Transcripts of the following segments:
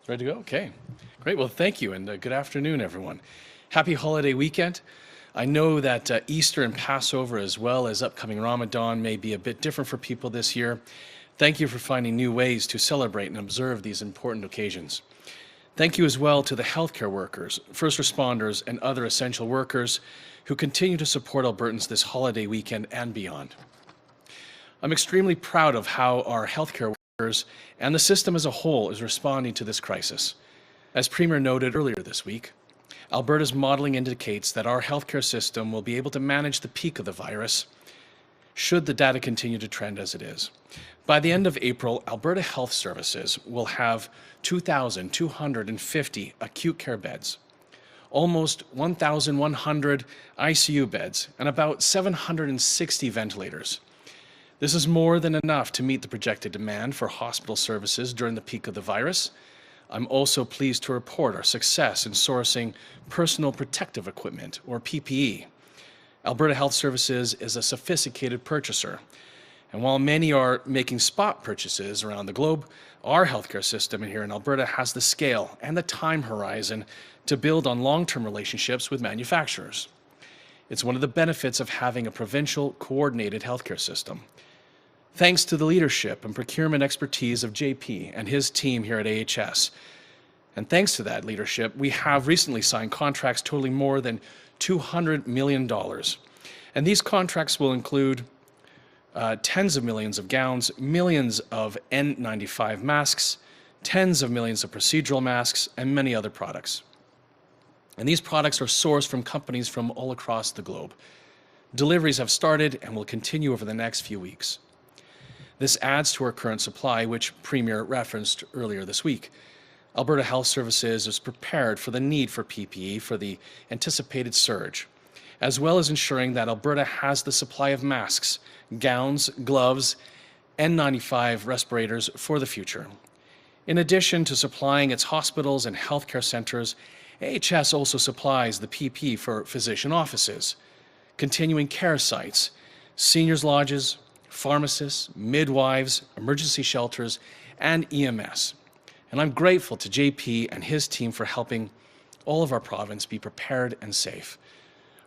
Ready to go? Okay. Great. Well, thank you, and good afternoon, everyone. Happy holiday weekend. I know that Easter and Passover, as well as upcoming Ramadan, may be a bit different for people this year. Thank you for finding new ways to celebrate and observe these important occasions. Thank you as well to the healthcare workers, first responders, and other essential workers who continue to support Albertans this holiday weekend and beyond. I'm extremely proud of how our healthcare workers and the system as a whole is responding to this crisis. As Premier noted earlier this week, Alberta's modeling indicates that our healthcare system will be able to manage the peak of the virus should the data continue to trend as it is. By the end of April, Alberta Health Services will have 2,250 acute care beds, almost 1,100 ICU beds, and about 760 ventilators. This is more than enough to meet the projected demand for hospital services during the peak of the virus. I'm also pleased to report our success in sourcing personal protective equipment, or PPE. Alberta Health Services is a sophisticated purchaser, and while many are making spot purchases around the globe, our healthcare system here in Alberta has the scale and the time horizon to build on long-term relationships with manufacturers. It's one of the benefits of having a provincial coordinated healthcare system. Thanks to the leadership and procurement expertise of JP and his team here at AHS, and thanks to that leadership, we have recently signed contracts totaling more than $200 million. And these contracts will include tens of millions of gowns, millions of N95 masks, tens of millions of procedural masks, and many other products. And these products are sourced from companies from all across the globe. Deliveries have started and will continue over the next few weeks. This adds to our current supply, which Premier referenced earlier this week. Alberta Health Services is prepared for the need for PPE for the anticipated surge, as well as ensuring that Alberta has the supply of masks, gowns, gloves, N95 respirators for the future. In addition to supplying its hospitals and healthcare centres, AHS also supplies the PPE for physician offices, continuing care sites, seniors' lodges, pharmacists, midwives, emergency shelters, and EMS. And I'm grateful to JP and his team for helping all of our province be prepared and safe.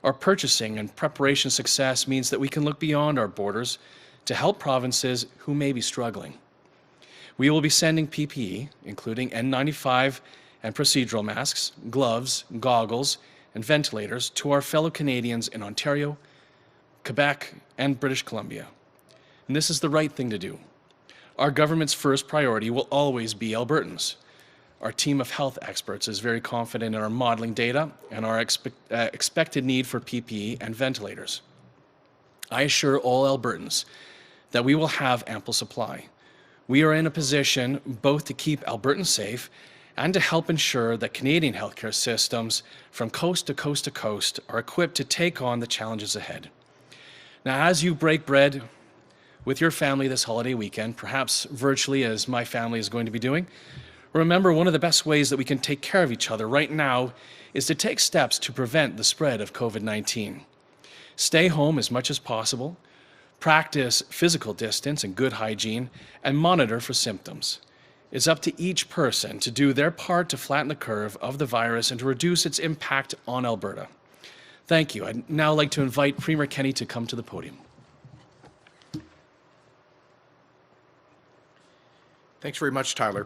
Our purchasing and preparation success means that we can look beyond our borders to help provinces who may be struggling. We will be sending PPE, including N95 and procedural masks, gloves, goggles, and ventilators to our fellow Canadians in Ontario, Quebec, and British Columbia. And this is the right thing to do. Our government's first priority will always be Albertans. Our team of health experts is very confident in our modeling data and our expected need for PPE and ventilators. I assure all Albertans that we will have ample supply. We are in a position both to keep Albertans safe and to help ensure that Canadian healthcare systems from coast to coast to coast are equipped to take on the challenges ahead. Now, as you break bread with your family this holiday weekend, perhaps virtually as my family is going to be doing, remember one of the best ways that we can take care of each other right now is to take steps to prevent the spread of COVID-19. Stay home as much as possible, practice physical distance and good hygiene, and monitor for symptoms. It's up to each person to do their part to flatten the curve of the virus and to reduce its impact on Alberta. Thank you. I'd now like to invite Premier Kenney to come to the podium. Thanks very much, Tyler.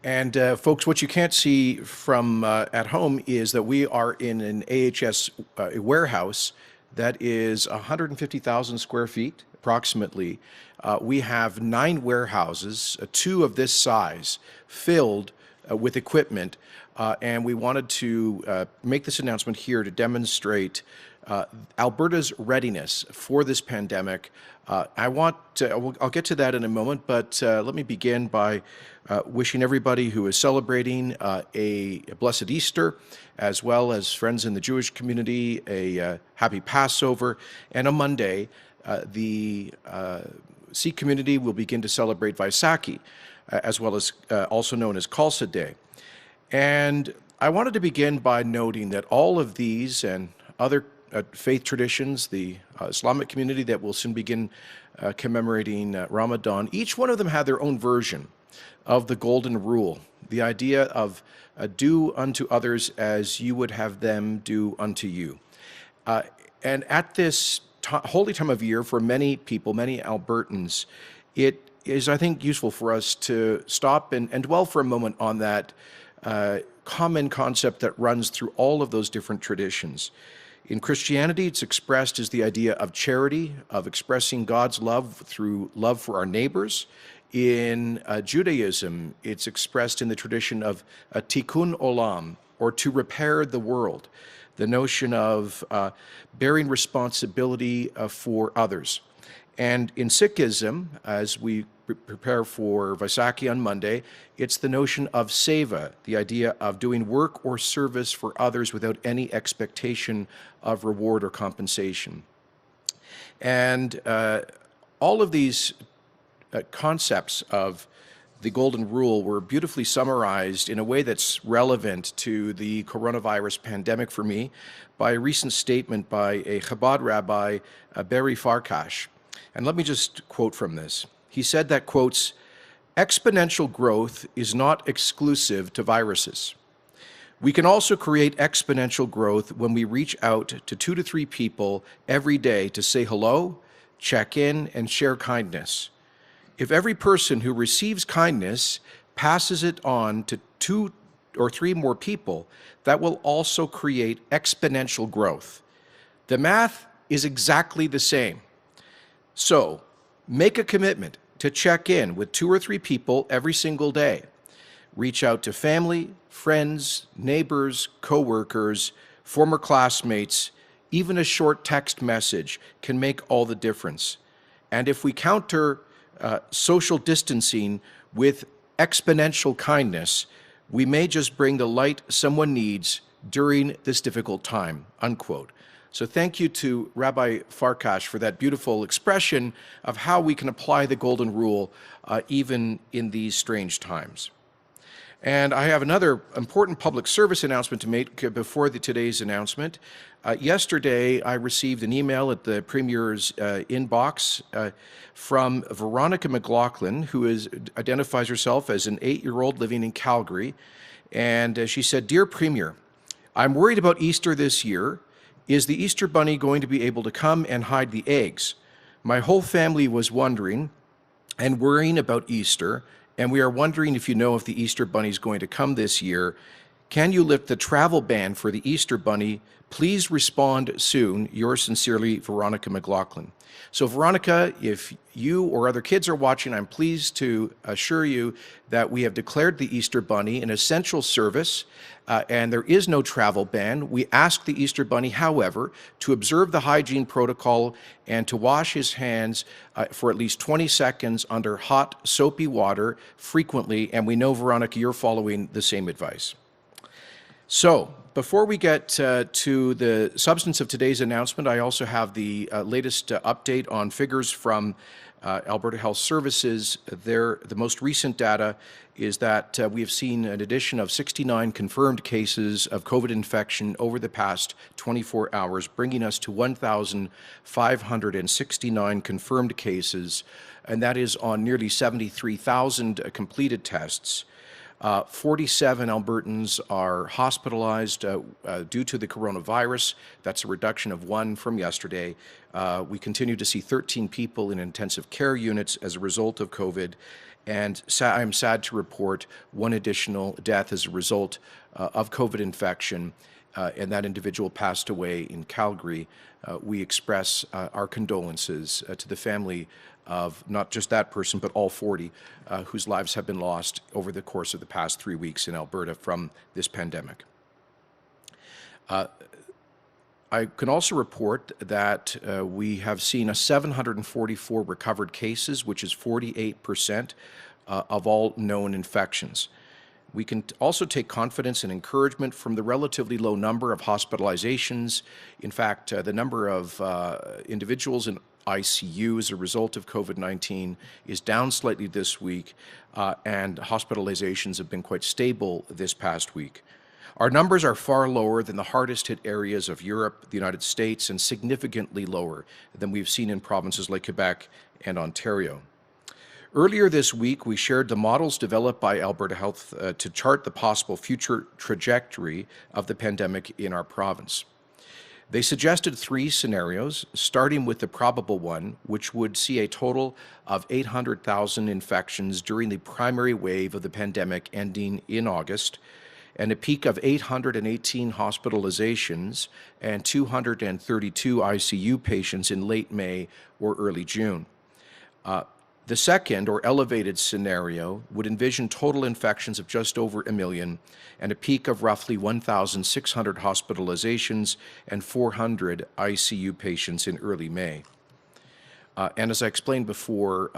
And folks, what you can't see from at home is that we are in an AHS warehouse that is 150,000 square feet, approximately. We have 9 warehouses, 2 of this size, filled with equipment. And we wanted to make this announcement here to demonstrate Alberta's readiness for this pandemic. I'll get to that in a moment, but let me begin by wishing everybody who is celebrating a blessed Easter, as well as friends in the Jewish community, a happy Passover, and on Monday, the Sikh community will begin to celebrate Vaisakhi, as well as also known as Khalsa Day. And I wanted to begin by noting that all of these and other faith traditions, the Islamic community that will soon begin commemorating Ramadan, each one of them had their own version of the Golden Rule, the idea of do unto others as you would have them do unto you. And at this holy time of year for many people, many Albertans, it is, I think, useful for us to stop and dwell for a moment on that common concept that runs through all of those different traditions. In Christianity, it's expressed as the idea of charity, of expressing God's love through love for our neighbors. In Judaism, it's expressed in the tradition of tikkun olam, or to repair the world, the notion of bearing responsibility for others. And in Sikhism, as we prepare for Vaisakhi on Monday, it's the notion of seva, the idea of doing work or service for others without any expectation of reward or compensation. And all of these concepts of the Golden Rule were beautifully summarized in a way that's relevant to the coronavirus pandemic for me by a recent statement by a Chabad rabbi, Barry Farkash. And let me just quote from this. He said that, quotes, "Exponential growth is not exclusive to viruses. We can also create exponential growth when we reach out to 2 to 3 people every day to say hello, check in, and share kindness. If every person who receives kindness passes it on to 2 or 3 more people, that will also create exponential growth. The math is exactly the same. So, make a commitment to check in with 2 or 3 people every single day. Reach out to family, friends, neighbors, coworkers, former classmates. Even a short text message can make all the difference. And if we counter social distancing with exponential kindness, we may just bring the light someone needs during this difficult time," unquote. So thank you to Rabbi Farkash for that beautiful expression of how we can apply the Golden Rule even in these strange times. And I have another important public service announcement to make before today's announcement. Yesterday, I received an email at the Premier's inbox from Veronica McLaughlin, who identifies herself as an 8-year-old living in Calgary. And she said, "Dear Premier, I'm worried about Easter this year. Is the Easter Bunny going to be able to come and hide the eggs? My whole family was wondering and worrying about Easter, and we are wondering if you know if the Easter Bunny is going to come this year. Can you lift the travel ban for the Easter Bunny? Please respond soon. Yours sincerely, Veronica McLaughlin." So Veronica, if you or other kids are watching, I'm pleased to assure you that we have declared the Easter Bunny an essential service, and there is no travel ban. We ask the Easter Bunny, however, to observe the hygiene protocol and to wash his hands for at least 20 seconds under hot, soapy water frequently, and we know, Veronica, you're following the same advice. So, before we get to the substance of today's announcement, I also have the latest update on figures from Alberta Health Services. The most recent data is that we have seen an addition of 69 confirmed cases of COVID infection over the past 24 hours, bringing us to 1,569 confirmed cases, and that is on nearly 73,000 completed tests. 47 Albertans are hospitalized due to the coronavirus. That's a reduction of 1 from yesterday. We continue to see 13 people in intensive care units as a result of COVID, and I'm sad to report 1 additional death as a result of COVID infection, and that individual passed away in Calgary. We express our condolences to the family of not just that person, but all 40 whose lives have been lost over the course of the past 3 weeks in Alberta from this pandemic. I can also report that we have seen 744 recovered cases, which is 48% of all known infections. We can also take confidence and encouragement from the relatively low number of hospitalizations. In fact, the number of individuals in ICU as a result of COVID-19 is down slightly this week, and hospitalizations have been quite stable this past week. Our numbers are far lower than the hardest hit areas of Europe, the United States, and significantly lower than we've seen in provinces like Quebec and Ontario. Earlier this week, we shared the models developed by Alberta Health to chart the possible future trajectory of the pandemic in our province. They suggested 3 scenarios, starting with the probable one, which would see a total of 800,000 infections during the primary wave of the pandemic ending in August, and a peak of 818 hospitalizations and 232 ICU patients in late May or early June. The second, or elevated scenario, would envision total infections of just over 1 million and a peak of roughly 1,600 hospitalizations and 400 ICU patients in early May. And as I explained before,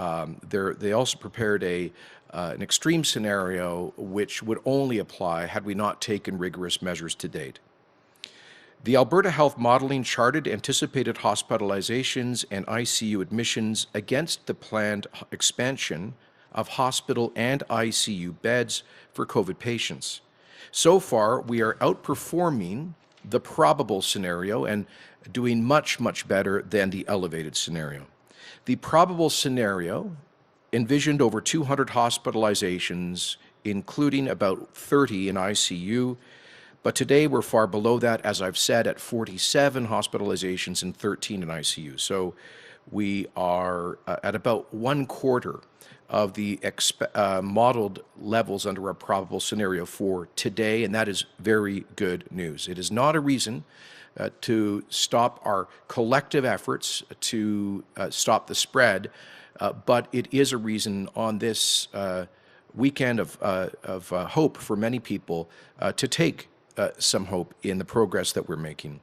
they also prepared an extreme scenario which would only apply had we not taken rigorous measures to date. The Alberta Health modeling charted anticipated hospitalizations and ICU admissions against the planned expansion of hospital and ICU beds for COVID patients. So far, we are outperforming the probable scenario and doing much, much better than the elevated scenario. The probable scenario envisioned over 200 hospitalizations, including about 30 in ICU, but today we're far below that, as I've said, at 47 hospitalizations and 13 in ICU. So we are at about 1/4 of the modeled levels under a probable scenario for today, and that is very good news. It is not a reason to stop our collective efforts to stop the spread, but it is a reason on this weekend of hope for many people to take some hope in the progress that we're making.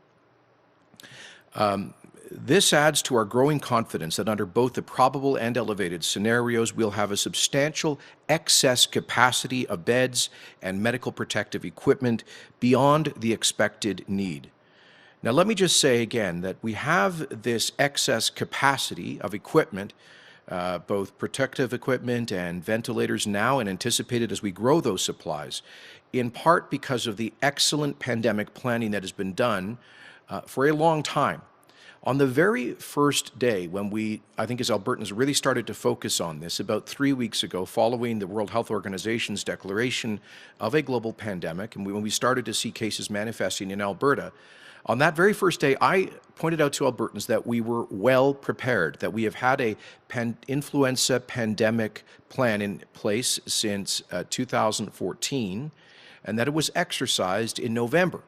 This adds to our growing confidence that under both the probable and elevated scenarios, we'll have a substantial excess capacity of beds and medical protective equipment beyond the expected need. Now, let me just say again that we have this excess capacity of equipment, both protective equipment and ventilators now and anticipated as we grow those supplies, in part because of the excellent pandemic planning that has been done for a long time. On the very first day when we, I think as Albertans, really started to focus on this, about 3 weeks ago, following the World Health Organization's declaration of a global pandemic, and when we started to see cases manifesting in Alberta, on that very first day, I pointed out to Albertans that we were well prepared, that we have had a influenza pandemic plan in place since 2014, and that it was exercised in November.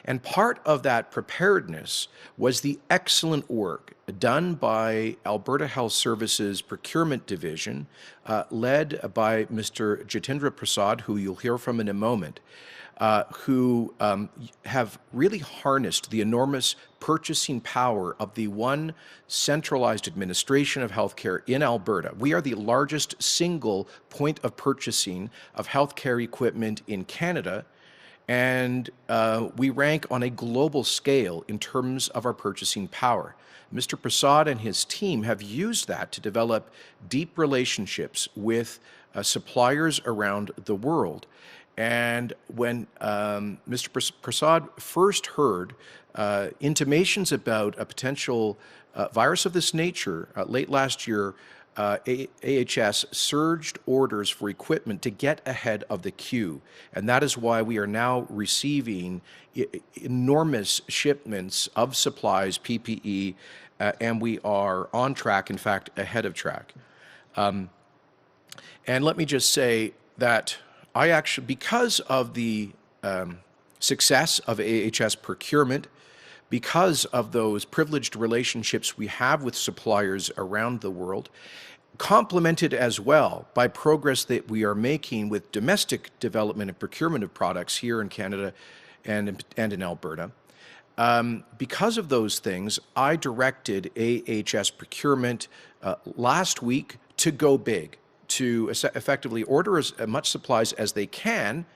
And part of that preparedness was the excellent work done by Alberta Health Services Procurement Division, led by Mr. Jitendra Prasad, who you'll hear from in a moment, who have really harnessed the enormous purchasing power of the one centralized administration of healthcare in Alberta. We are the largest single point of purchasing of healthcare equipment in Canada, and we rank on a global scale in terms of our purchasing power. Mr. Prasad and his team have used that to develop deep relationships with suppliers around the world. And when Mr. Prasad first heard intimations about a potential virus of this nature late last year, AHS surged orders for equipment to get ahead of the queue. And that is why we are now receiving enormous shipments of supplies, PPE, and we are on track, in fact, ahead of track. And let me just say that I actually, because of the success of AHS procurement, because of those privileged relationships we have with suppliers around the world, complemented as well by progress that we are making with domestic development and procurement of products here in Canada and in Alberta. Because of those things, I directed AHS procurement last week to go big, to effectively order as much supplies as they can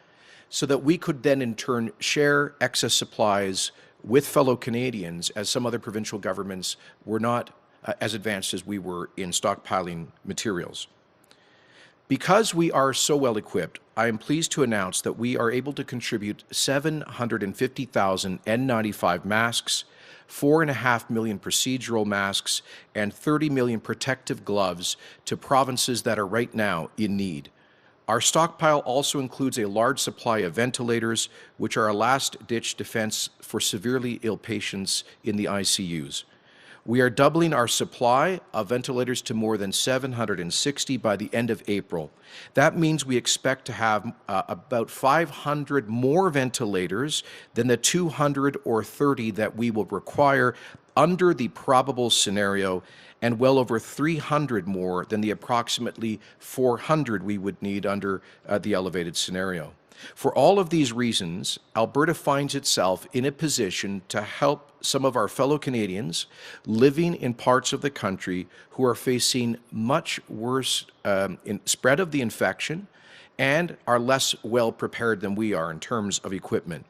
so that we could then in turn share excess supplies with fellow Canadians, as some other provincial governments were not as advanced as we were in stockpiling materials. Because we are so well equipped, I am pleased to announce that we are able to contribute 750,000 N95 masks, 4.5 million procedural masks, and 30 million protective gloves to provinces that are right now in need. Our stockpile also includes a large supply of ventilators, which are a last-ditch defense for severely ill patients in the ICUs. We are doubling our supply of ventilators to more than 760 by the end of April. That means we expect to have about 500 more ventilators than the 200 or 30 that we will require under the probable scenario, and well over 300 more than the approximately 400 we would need under the elevated scenario. For all of these reasons, Alberta finds itself in a position to help some of our fellow Canadians living in parts of the country who are facing much worse spread of the infection and are less well prepared than we are in terms of equipment.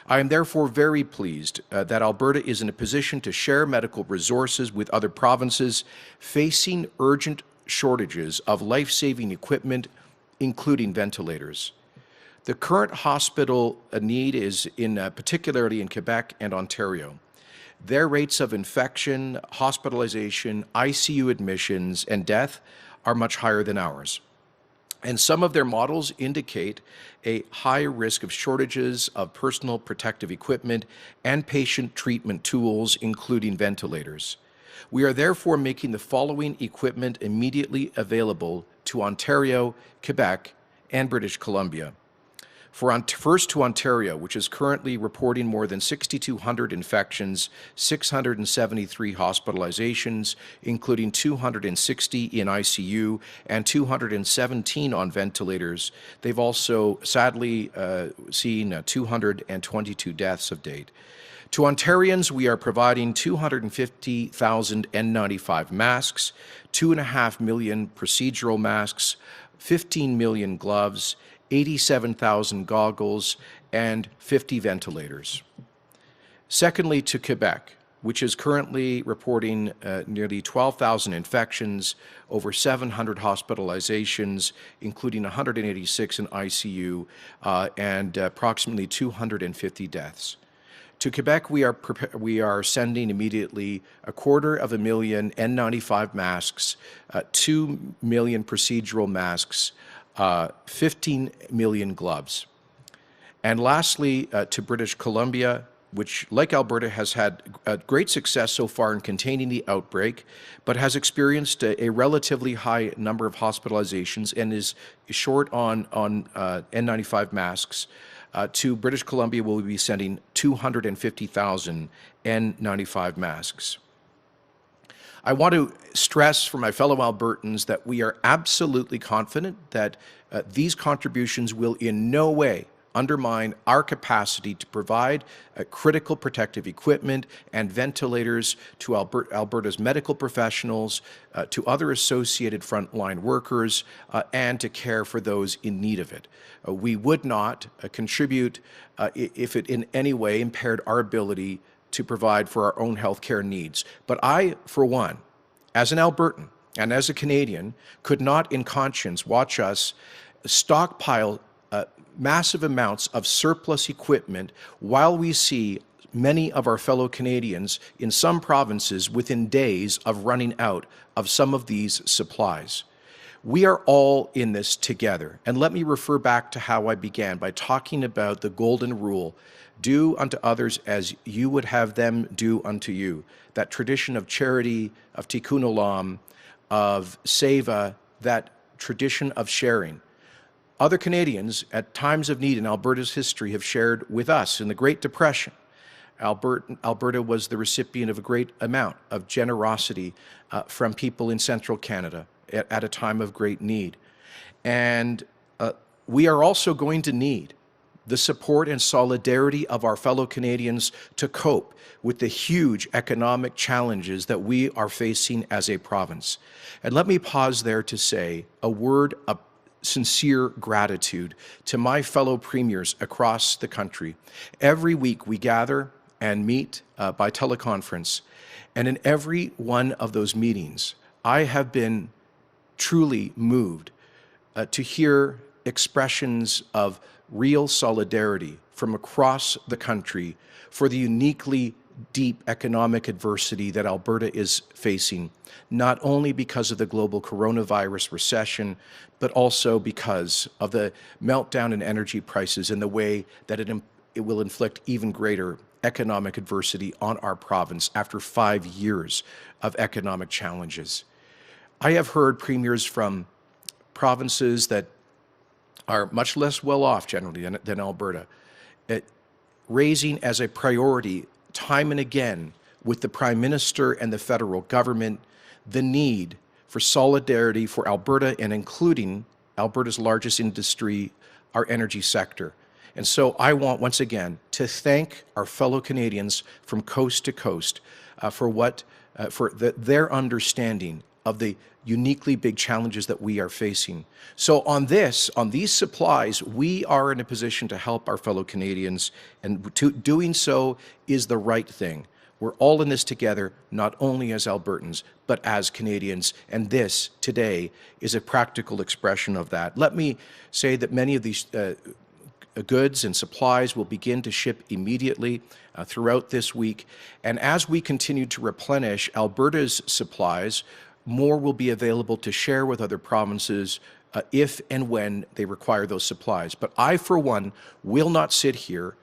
I am therefore very pleased that Alberta is in a position to share medical resources with other provinces facing urgent shortages of life-saving equipment, including ventilators. The current hospital need is particularly in Quebec and Ontario. Their rates of infection, hospitalization, ICU admissions, and death are much higher than ours. And some of their models indicate a high risk of shortages of personal protective equipment and patient treatment tools, including ventilators. We are therefore making the following equipment immediately available to Ontario, Quebec, and British Columbia. First to Ontario, which is currently reporting more than 6,200 infections, 673 hospitalizations, including 260 in ICU and 217 on ventilators. They've also sadly seen 222 deaths of date. To Ontarians, we are providing 250,000 N95 masks, 2.5 million procedural masks, 15 million gloves, 87,000 goggles, and 50 ventilators. Secondly, to Quebec, which is currently reporting nearly 12,000 infections, over 700 hospitalizations, including 186 in ICU, and approximately 250 deaths. To Quebec, we are sending immediately 250,000 N95 masks, 2 million procedural masks, 15 million gloves. And lastly, to British Columbia, which, like Alberta, has had great success so far in containing the outbreak, but has experienced a relatively high number of hospitalizations and is short on N95 masks. To British Columbia, we'll be sending 250,000 N95 masks. I want to stress for my fellow Albertans that we are absolutely confident that these contributions will in no way undermine our capacity to provide critical protective equipment and ventilators to Alberta's medical professionals, to other associated frontline workers, and to care for those in need of it. We would not contribute if it in any way impaired our ability to provide for our own healthcare needs. But I, for one, as an Albertan and as a Canadian, could not in conscience watch us stockpile massive amounts of surplus equipment while we see many of our fellow Canadians in some provinces within days of running out of some of these supplies. We are all in this together. And let me refer back to how I began by talking about the golden rule: do unto others as you would have them do unto you. That tradition of charity, of tikkun olam, of seva, that tradition of sharing. Other Canadians at times of need in Alberta's history have shared with us. In the Great Depression, Alberta was the recipient of a great amount of generosity from people in central Canada at a time of great need. And we are also going to need the support and solidarity of our fellow Canadians to cope with the huge economic challenges that we are facing as a province. And let me pause there to say a word of sincere gratitude to my fellow premiers across the country. Every week we gather and meet by teleconference, and in every one of those meetings, I have been truly moved to hear expressions of real solidarity from across the country for the uniquely deep economic adversity that Alberta is facing, not only because of the global coronavirus recession, but also because of the meltdown in energy prices and the way that it will inflict even greater economic adversity on our province after 5 years of economic challenges. I have heard premiers from provinces that are much less well off generally than Alberta, raising as a priority time and again with the Prime Minister and the federal government the need for solidarity for Alberta and including Alberta's largest industry, our energy sector. And so I want once again to thank our fellow Canadians from coast to coast for their understanding of the uniquely big challenges that we are facing. So on these supplies, we are in a position to help our fellow Canadians, and doing so is the right thing. We're all in this together, not only as Albertans, but as Canadians, and this, today, is a practical expression of that. Let me say that many of these goods and supplies will begin to ship immediately throughout this week, and as we continue to replenish Alberta's supplies, more will be available to share with other provinces if and when they require those supplies. But I, for one, will not sit here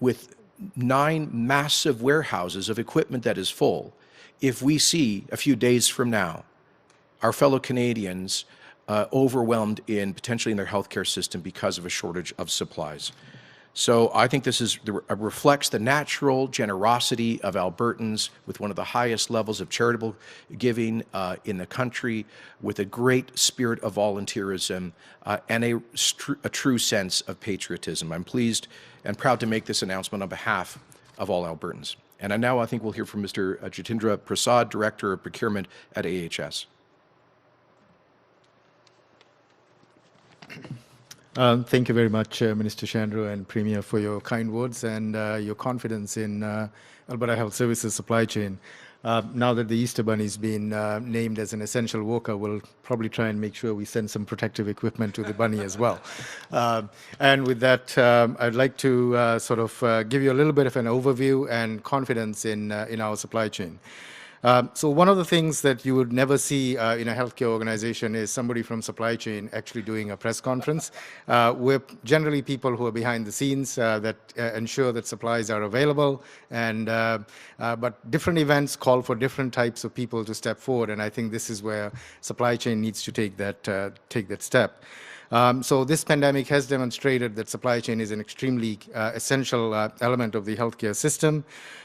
with 9 massive warehouses of equipment that is full if we see a few days from now our fellow Canadians overwhelmed potentially in their healthcare system because of a shortage of supplies. So I think this reflects the natural generosity of Albertans with one of the highest levels of charitable giving in the country, with a great spirit of volunteerism and a true sense of patriotism. I'm pleased and proud to make this announcement on behalf of all Albertans. And now I think we'll hear from Mr. Jitendra Prasad, Director of Procurement at AHS. Thank you very much, Minister Shandro and Premier, for your kind words and your confidence in Alberta Health Services supply chain. Now that the Easter Bunny has been named as an essential worker, we'll probably try and make sure we send some protective equipment to the bunny as well. And with that, I'd like to give you a little bit of an overview and confidence in our supply chain. So one of the things that you would never see in a healthcare organization is somebody from supply chain actually doing a press conference. We're generally people who are behind the scenes that ensure that supplies are available, and but different events call for different types of people to step forward, and I think this is where supply chain needs to take that step. So this pandemic has demonstrated that supply chain is an extremely essential element of the healthcare system.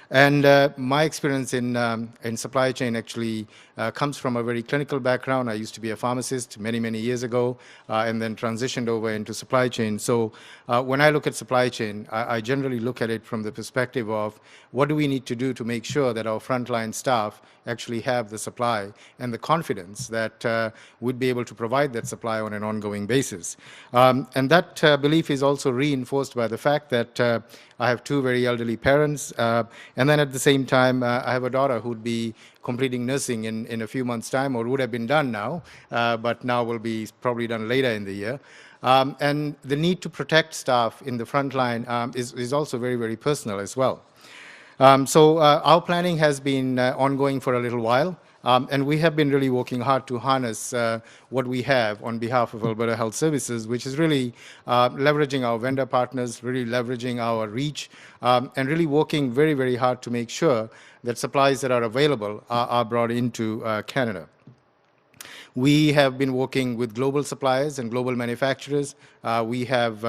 And my experience in supply chain actually comes from a very clinical background. I used to be a pharmacist many, many years ago, and then transitioned over into supply chain. So when I look at supply chain, I generally look at it from the perspective of what do we need to do to make sure that our frontline staff actually have the supply and the confidence that we'd be able to provide that supply on an ongoing basis. And that belief is also reinforced by the fact that I have 2 very elderly parents, and then at the same time, I have a daughter who'd be completing nursing in a few months' time, or would have been done now, but now will be probably done later in the year. And the need to protect staff in the front line is also very, very personal as well. So our planning has been ongoing for a little while. And we have been really working hard to harness what we have on behalf of Alberta Health Services, which is really leveraging our vendor partners, really leveraging our reach, and really working very, very hard to make sure that supplies that are available are brought into Canada. We have been working with global suppliers and global manufacturers. We have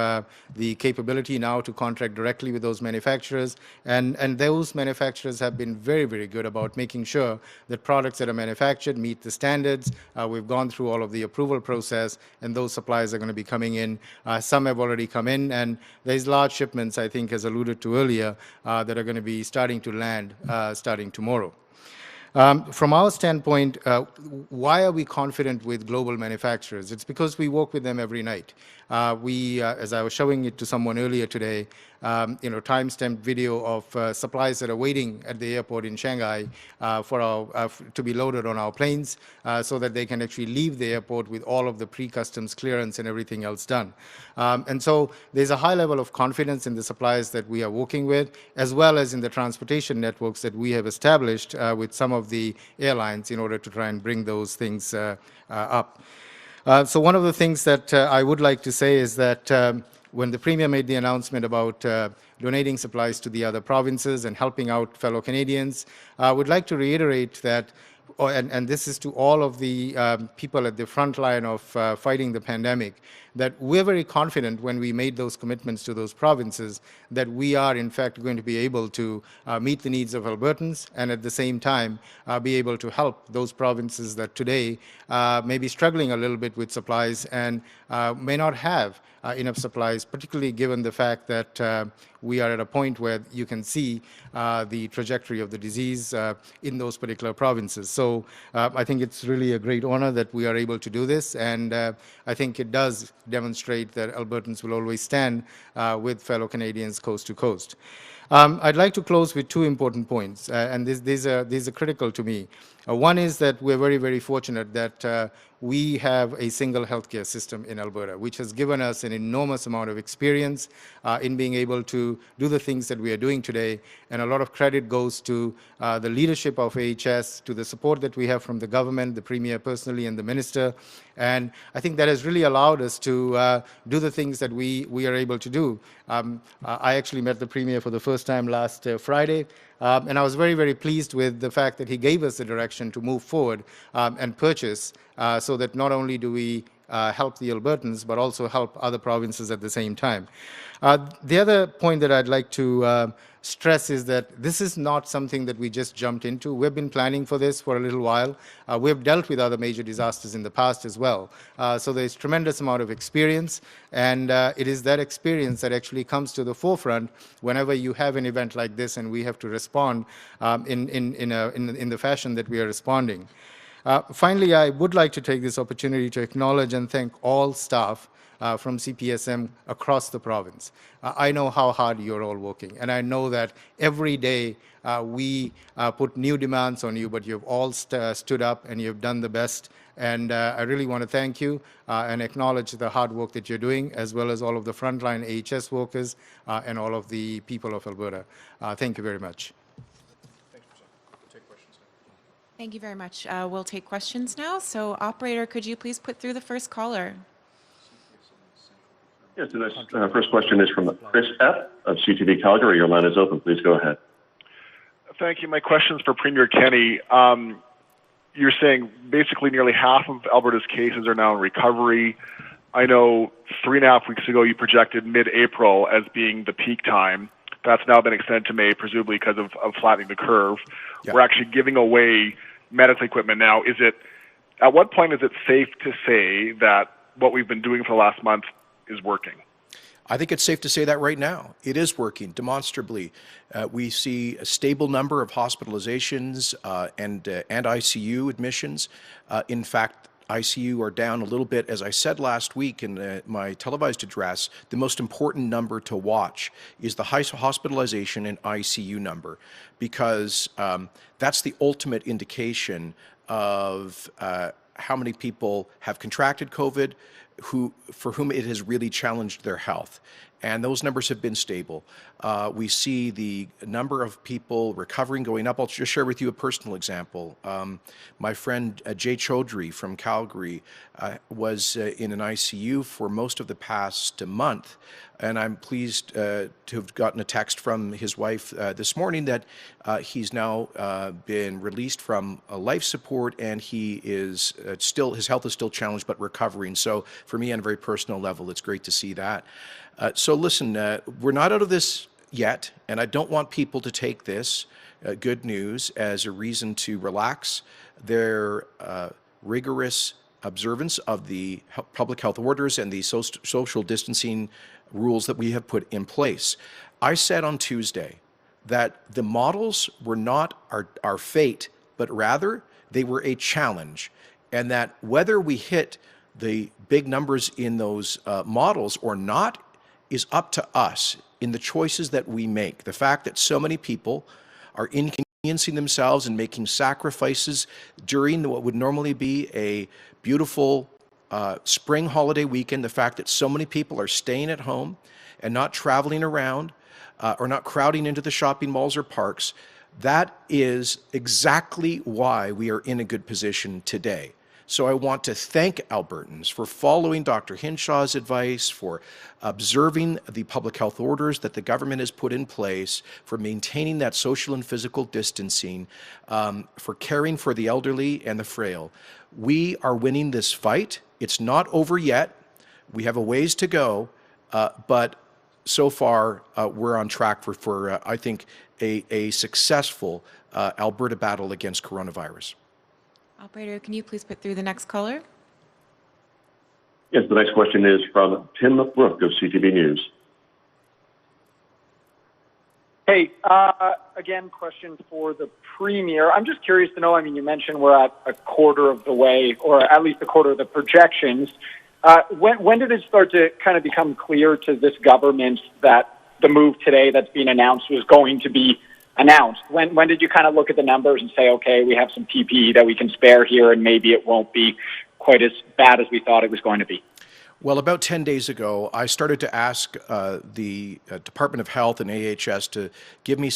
the capability now to contract directly with those manufacturers, and those manufacturers have been very, very good about making sure that products that are manufactured meet the standards. We've gone through all of the approval process, and those supplies are going to be coming in. Some have already come in, and there's large shipments, I think, as alluded to earlier, that are going to be starting to land starting tomorrow. From our standpoint, why are we confident with global manufacturers? It's because we work with them every night. As I was showing it to someone earlier today, time-stamped video of supplies that are waiting at the airport in Shanghai to be loaded on our planes so that they can actually leave the airport with all of the pre-customs clearance and everything else done. And so there's a high level of confidence in the suppliers that we are working with, as well as in the transportation networks that we have established with some of the airlines in order to try and bring those things up. So one of the things that I would like to say is that when the Premier made the announcement about donating supplies to the other provinces and helping out fellow Canadians, I would like to reiterate that, and this is to all of the people at the front line of fighting the pandemic, that we're very confident when we made those commitments to those provinces that we are in fact going to be able to meet the needs of Albertans and at the same time be able to help those provinces that today may be struggling a little bit with supplies and may not have enough supplies, particularly given the fact that we are at a point where you can see the trajectory of the disease in those particular provinces. So I think it's really a great honor that we are able to do this, and I think it does demonstrate that Albertans will always stand with fellow Canadians coast to coast. I'd like to close with two important points, and these are critical to me. One is that we're very, very fortunate that we have a single healthcare system in Alberta, which has given us an enormous amount of experience in being able to do the things that we are doing today. And a lot of credit goes to the leadership of AHS, to the support that we have from the government, the Premier personally, and the Minister. And I think that has really allowed us to do the things that we are able to do. I actually met the Premier for the first time last Friday. And I was very, very pleased with the fact that he gave us the direction to move forward and purchase so that not only do we help the Albertans, but also help other provinces at the same time. The other point that I'd like to stress is that this is not something that we just jumped into. We've been planning for this for a little while. We've dealt with other major disasters in the past as well. So there's tremendous amount of experience, and it is that experience that actually comes to the forefront whenever you have an event like this and we have to respond in the fashion that we are responding. Finally, I would like to take this opportunity to acknowledge and thank all staff from CPSM across the province. I know how hard you're all working, and I know that every day we put new demands on you, but you've all stood up and you've done the best. And I really want to thank you and acknowledge the hard work that you're doing, as well as all of the frontline AHS workers and all of the people of Alberta. Thank you very much. Thank you very much. We'll take questions now. So, operator, could you please put through the first caller? Yes, the first question is from Chris F. of CTV Calgary. Your line is open. Please go ahead. Thank you. My question is for Premier Kenney. You're saying basically nearly half of Alberta's cases are now in recovery. I know 3.5 weeks ago you projected mid-April as being the peak time. That's now been extended to May, presumably because of flattening the curve. Yeah. We're actually giving away medical equipment now. At what point is it safe to say that what we've been doing for the last month is working? I think it's safe to say that right now. It is working demonstrably. We see a stable number of hospitalizations and ICU admissions. In fact, ICU are down a little bit. As I said last week in my televised address, the most important number to watch is the hospitalization and ICU number, because that's the ultimate indication of how many people have contracted COVID, for whom it has really challenged their health. And those numbers have been stable. We see the number of people recovering going up. I'll just share with you a personal example. My friend Jay Chaudhry from Calgary was in an ICU for most of the past month. And I'm pleased to have gotten a text from his wife this morning that he's now been released from life support, and he is his health is still challenged but recovering. So for me, on a very personal level, it's great to see that. So listen, we're not out of this yet, and I don't want people to take this good news as a reason to relax their rigorous observance of the public health orders and the social distancing rules that we have put in place. I said on Tuesday that the models were not our fate, but rather they were a challenge, and that whether we hit the big numbers in those models or not is up to us. in the choices that we make. The fact that so many people are inconveniencing themselves and making sacrifices during what would normally be a beautiful spring holiday weekend, the fact that so many people are staying at home and not traveling around or not crowding into the shopping malls or parks, that is exactly why we are in a good position today. So I want to thank Albertans for following Dr. Hinshaw's advice, for observing the public health orders that the government has put in place, for maintaining that social and physical distancing, for caring for the elderly and the frail. We are winning this fight. It's not over yet. We have a ways to go, but so far we're on track for I think, a successful Alberta battle against coronavirus. Operator, can you please put through the next caller? Yes, the next question is from Tim Brook of CTV News. Hey, again, question for the Premier. I'm just curious to know, I mean, you mentioned we're at a quarter of the way, or at least a quarter of the projections. When did it start to kind of become clear to this government that the move today that's being announced was going to be announced? When did you kind of look at the numbers and say, okay, we have some PPE that we can spare here and maybe it won't be quite as bad as we thought it was going to be? Well, about 10 days ago, I started to ask the Department of Health and AHS to give me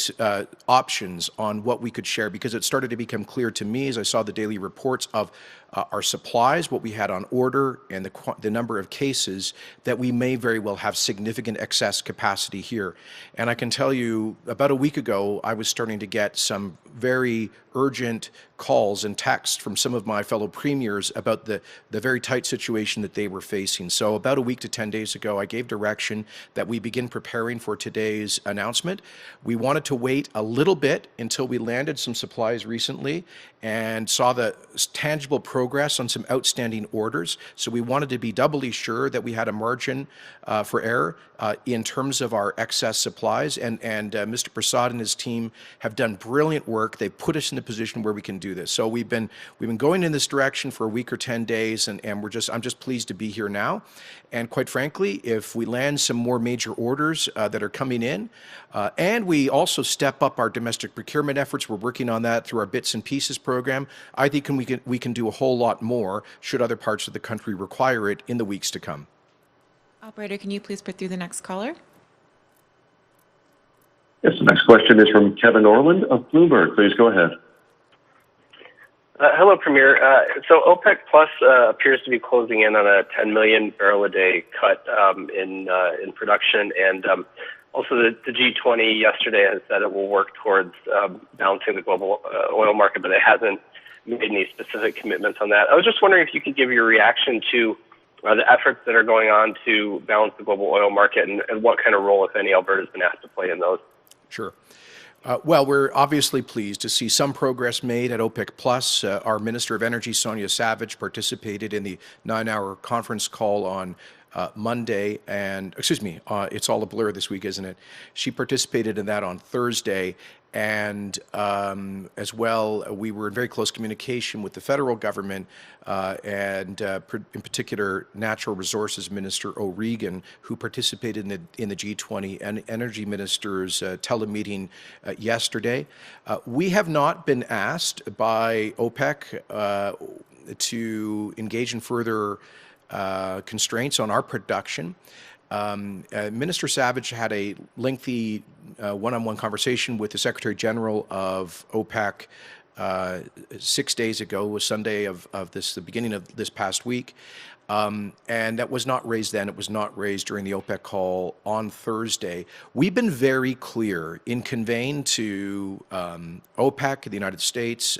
options on what we could share, because it started to become clear to me as I saw the daily reports of our supplies, what we had on order, and the number of cases, that we may very well have significant excess capacity here. And I can tell you, about a week ago, I was starting to get some very urgent calls and texts from some of my fellow premiers about the very tight situation that they were facing. So about a week to 10 days ago, I gave direction that we begin preparing for today's announcement. We wanted to wait a little bit until we landed some supplies recently and saw the tangible progress on some outstanding orders. So we wanted to be doubly sure that we had a margin for error in terms of our excess supplies. And Mr. Prasad and his team have done brilliant work. They've put us in a position where we can do this. So we've been going in this direction for a week or 10 days, and I'm just pleased to be here now. And quite frankly, if we land some more major orders that are coming in, and we also step up our domestic procurement efforts, we're working on that through our Bits and Pieces program, I think we can do a whole lot more should other parts of the country require it in the weeks to come. Operator, can you please put through the next caller? Yes, the next question is from Kevin Orland of Bloomberg. Please go ahead. Hello, Premier. So OPEC Plus appears to be closing in on a 10 million barrel a day cut in production, and also the G20 yesterday has said it will work towards balancing the global oil market, but it hasn't made any specific commitments on that. I was just wondering if you could give your reaction to the efforts that are going on to balance the global oil market, and what kind of role, if any, Alberta has been asked to play in those. Sure. Well, we're obviously pleased to see some progress made at OPEC Plus. Our Minister of Energy, Sonia Savage, participated in the 9-hour conference call on Monday, and it's all a blur this week, isn't it? She participated in that on Thursday, and as well, we were in very close communication with the federal government and in particular Natural Resources Minister O'Regan, who participated in the G20 and energy ministers telemeeting yesterday. We have not been asked by OPEC to engage in further constraints on our production. Minister Savage had a lengthy one-on-one conversation with the Secretary General of OPEC 6 days ago. It was Sunday of the beginning of this past week. And that was not raised then. It was not raised during the OPEC call on Thursday. We've been very clear in conveying to OPEC, the United States,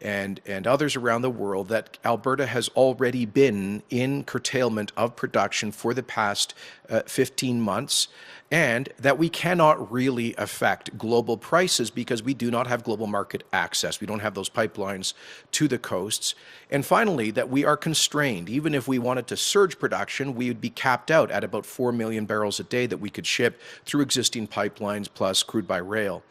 and others around the world that Alberta has already been in curtailment of production for the past 15 months, and that we cannot really affect global prices because we do not have global market access. We don't have those pipelines to the coasts. And finally, that we are constrained. Even if we wanted to surge production, we would be capped out at about 4 million barrels a day that we could ship through existing pipelines plus crude by rail.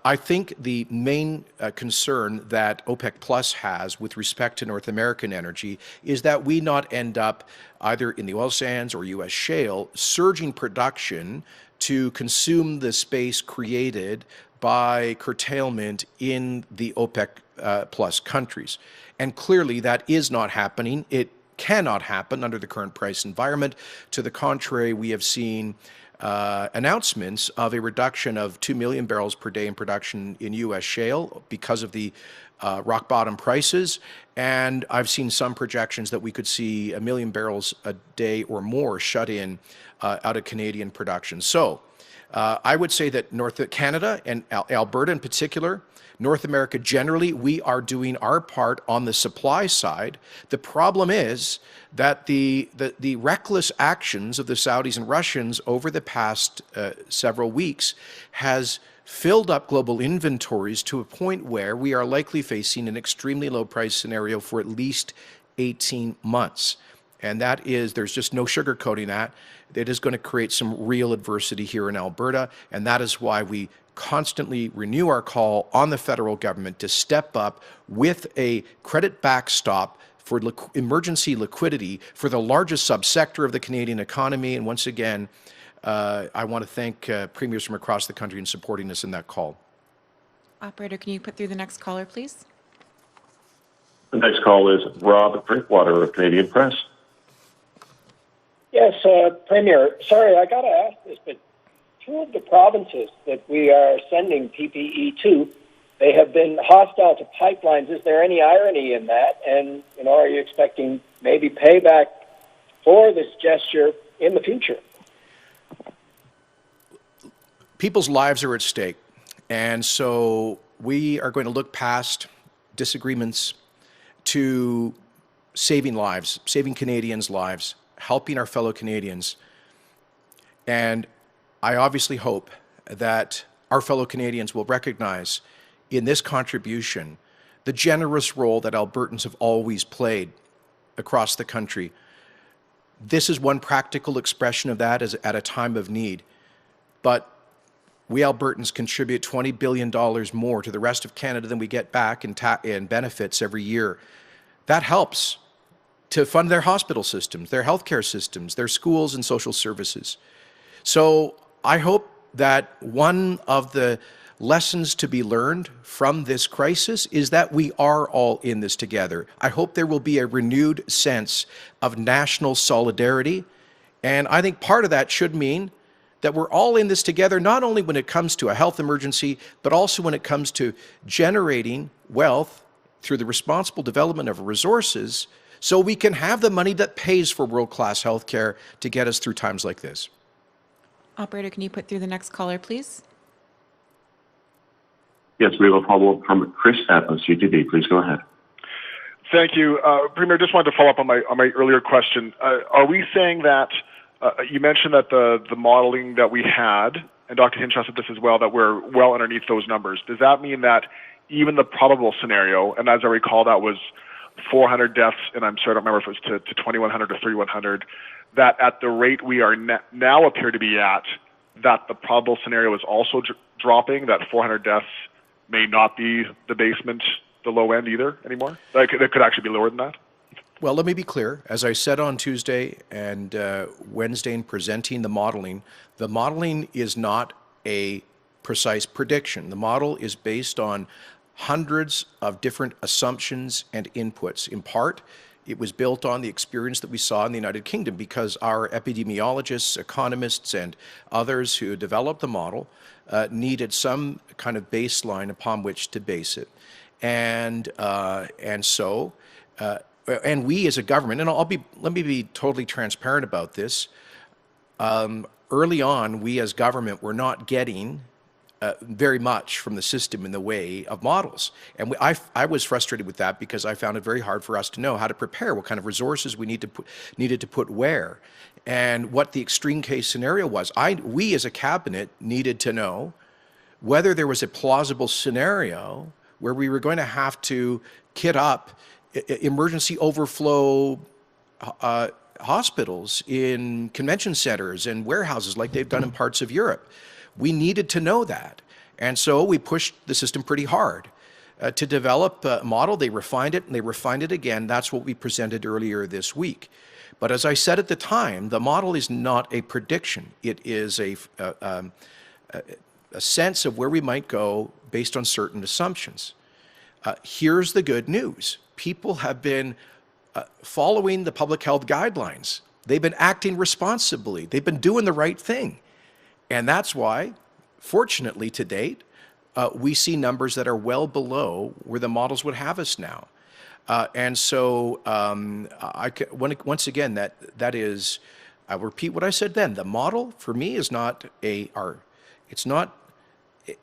I think the main concern that OPEC Plus has with respect to North American energy is that we not end up either in the oil sands or U.S. shale shale surging production to consume the space created by curtailment in the OPEC plus countries. And clearly that is not happening. It cannot happen under the current price environment. To the contrary, we have seen announcements of a reduction of 2 million barrels per day in production in U.S. shale because of the rock bottom prices. And I've seen some projections that we could see 1 million barrels a day or more shut in out of Canadian production. So I would say that North Canada and Alberta in particular, North America generally, we are doing our part on the supply side. The problem is that the reckless actions of the Saudis and Russians over the past several weeks has filled up global inventories to a point where we are likely facing an extremely low price scenario for at least 18 months. And that is, there's just no sugarcoating that. It is going to create some real adversity here in Alberta, and that is why we constantly renew our call on the federal government to step up with a credit backstop for emergency liquidity for the largest subsector of the Canadian economy. And once again, I want to thank premiers from across the country in supporting us in that call. Operator, can you put through the next caller, please? The next call is Rob Drinkwater of Canadian Press. Yes, Premier, sorry, I got to ask this, but two of the provinces that we are sending PPE to, they have been hostile to pipelines. Is there any irony in that? And, are you expecting maybe payback for this gesture in the future? People's lives are at stake. And so we are going to look past disagreements to saving lives, saving Canadians' lives, helping our fellow Canadians. And I obviously hope that our fellow Canadians will recognize in this contribution the generous role that Albertans have always played across the country. This is one practical expression of that at a time of need. But we Albertans contribute $20 billion more to the rest of Canada than we get back in benefits every year. That helps to fund their hospital systems, their healthcare systems, their schools and social services. So I hope that one of the lessons to be learned from this crisis is that we are all in this together. I hope there will be a renewed sense of national solidarity. And I think part of that should mean that we're all in this together, not only when it comes to a health emergency, but also when it comes to generating wealth through the responsible development of resources so we can have the money that pays for world-class healthcare to get us through times like this. Operator, can you put through the next caller, please? Yes, we have a follow-up from Chris Epp of CTV. Please go ahead. Thank you. Premier, just wanted to follow up on my earlier question. Are we saying that, you mentioned that the modeling that we had, and Dr. Hinshaw said this as well, that we're well underneath those numbers. Does that mean that even the probable scenario, and as I recall, that was 400 deaths, and I'm sorry, I don't remember if it was to 2,100 or 3,100, that at the rate we are now appear to be at, that the probable scenario is also dropping, that 400 deaths may not be the basement, the low end either anymore? Like, it could actually be lower than that? Well, let me be clear. As I said on Tuesday and Wednesday in presenting the modeling is not a precise prediction. The model is based on hundreds of different assumptions and inputs. In part, it was built on the experience that we saw in the United Kingdom because our epidemiologists, economists, and others who developed the model needed some kind of baseline upon which to base it. And we as a government, and let me be totally transparent about this. Early on, we as government were not getting very much from the system in the way of models. And I was frustrated with that because I found it very hard for us to know how to prepare, what kind of resources we needed to put where, and what the extreme case scenario was. We as a cabinet needed to know whether there was a plausible scenario where we were going to have to kit up emergency overflow hospitals in convention centers and warehouses like they've done in parts of Europe. We needed to know that. And so we pushed the system pretty hard to develop a model. They refined it and they refined it again. That's what we presented earlier this week. But as I said at the time, the model is not a prediction. It is a sense of where we might go based on certain assumptions. Here's the good news. People have been following the public health guidelines. They've been acting responsibly. They've been doing the right thing. And that's why, fortunately to date, we see numbers that are well below where the models would have us now. And so, once again, that is, I'll repeat what I said then. The model for me is not it's not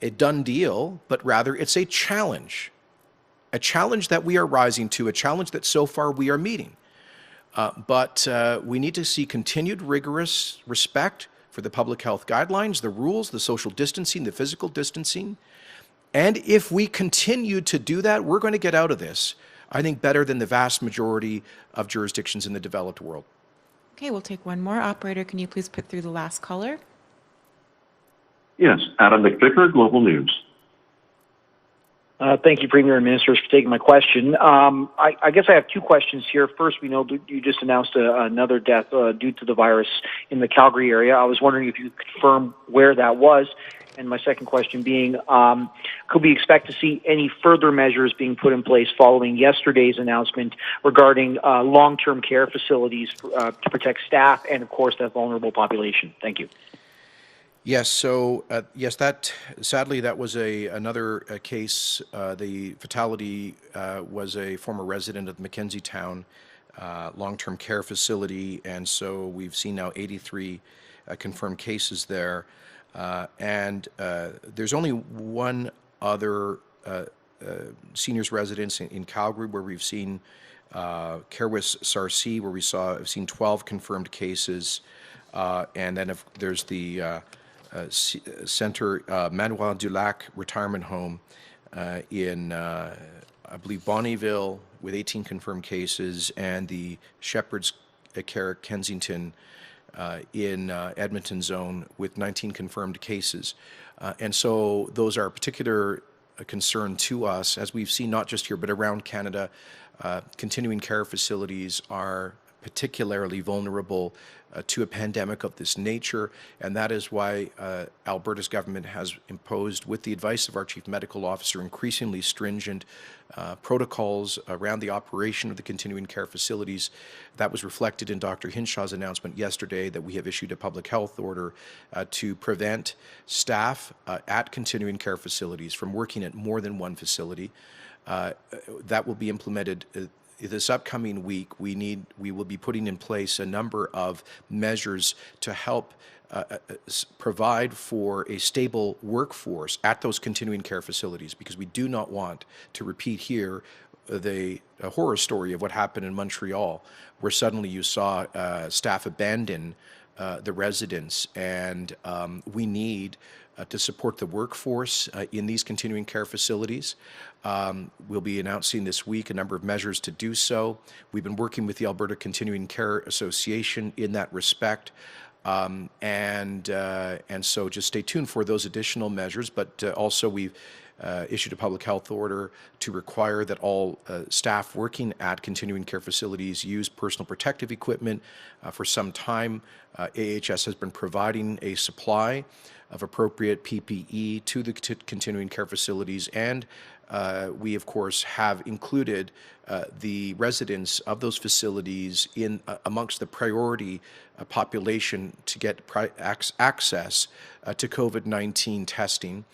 a done deal, but rather it's a challenge that we are rising to, a challenge that so far we are meeting. But we need to see continued rigorous respect for the public health guidelines, the rules, the social distancing, the physical distancing. And if we continue to do that, we're going to get out of this, I think, better than the vast majority of jurisdictions in the developed world. Okay, we'll take one more. Operator, can you please put through the last caller? Yes, Adam McVicker, Global News. Thank you, Premier and Ministers, for taking my question. I guess I have two questions here. First, we know you just announced another death due to the virus in the Calgary area. I was wondering if you could confirm where that was. And my second question being, could we expect to see any further measures being put in place following yesterday's announcement regarding long-term care facilities to protect staff and, of course, that vulnerable population? Thank you. Yes. So yes, sadly that was another case. The fatality was a former resident of the Mackenzie Town long-term care facility, and so we've seen now 83 confirmed cases there. And there's only one other seniors residence in Calgary where we've seen Carewis Sarcee, where we've seen 12 confirmed cases, and then there's the Centre Manoir du Lac Retirement Home in, I believe, Bonnyville with 18 confirmed cases, and the Shepherd's Care Kensington in Edmonton zone with 19 confirmed cases. And so those are a particular concern to us, as we've seen not just here but around Canada. Continuing care facilities are particularly vulnerable to a pandemic of this nature, and that is why Alberta's government has imposed, with the advice of our Chief Medical Officer, increasingly stringent protocols around the operation of the continuing care facilities. That was reflected in Dr. Hinshaw's announcement yesterday that we have issued a public health order to prevent staff at continuing care facilities from working at more than one facility. That will be implemented this upcoming week. We will be putting in place a number of measures to help provide for a stable workforce at those continuing care facilities, because we do not want to repeat here the horror story of what happened in Montreal, where suddenly you saw staff abandon the residents, and we need to support the workforce in these continuing care facilities. We'll be announcing this week a number of measures to do so. We've been working with the Alberta Continuing Care Association in that respect. And so just stay tuned for those additional measures, but also we've issued a public health order to require that all staff working at continuing care facilities use personal protective equipment. For some time, AHS has been providing a supply of appropriate PPE to the continuing care facilities, and we, of course, have included the residents of those facilities in amongst the priority population to get access to COVID-19 testing.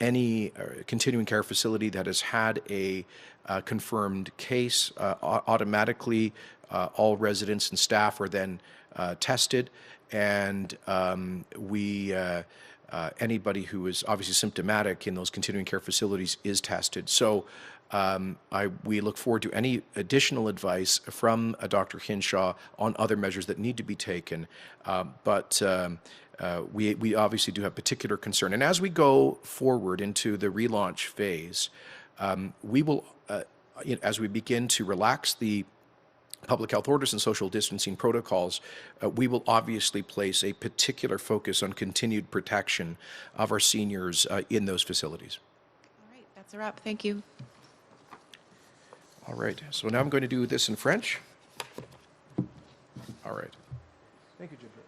Any continuing care facility that has had a confirmed case, automatically all residents and staff are then tested, and anybody who is obviously symptomatic in those continuing care facilities is tested. So we look forward to any additional advice from Dr. Hinshaw on other measures that need to be taken. But we obviously do have particular concern. And as we go forward into the relaunch phase, we will, as we begin to relax the public health orders and social distancing protocols, we will obviously place a particular focus on continued protection of our seniors in those facilities. All right, that's a wrap. Thank you. All right, so now I'm going to do this in French. All right. Thank you, Jitendra.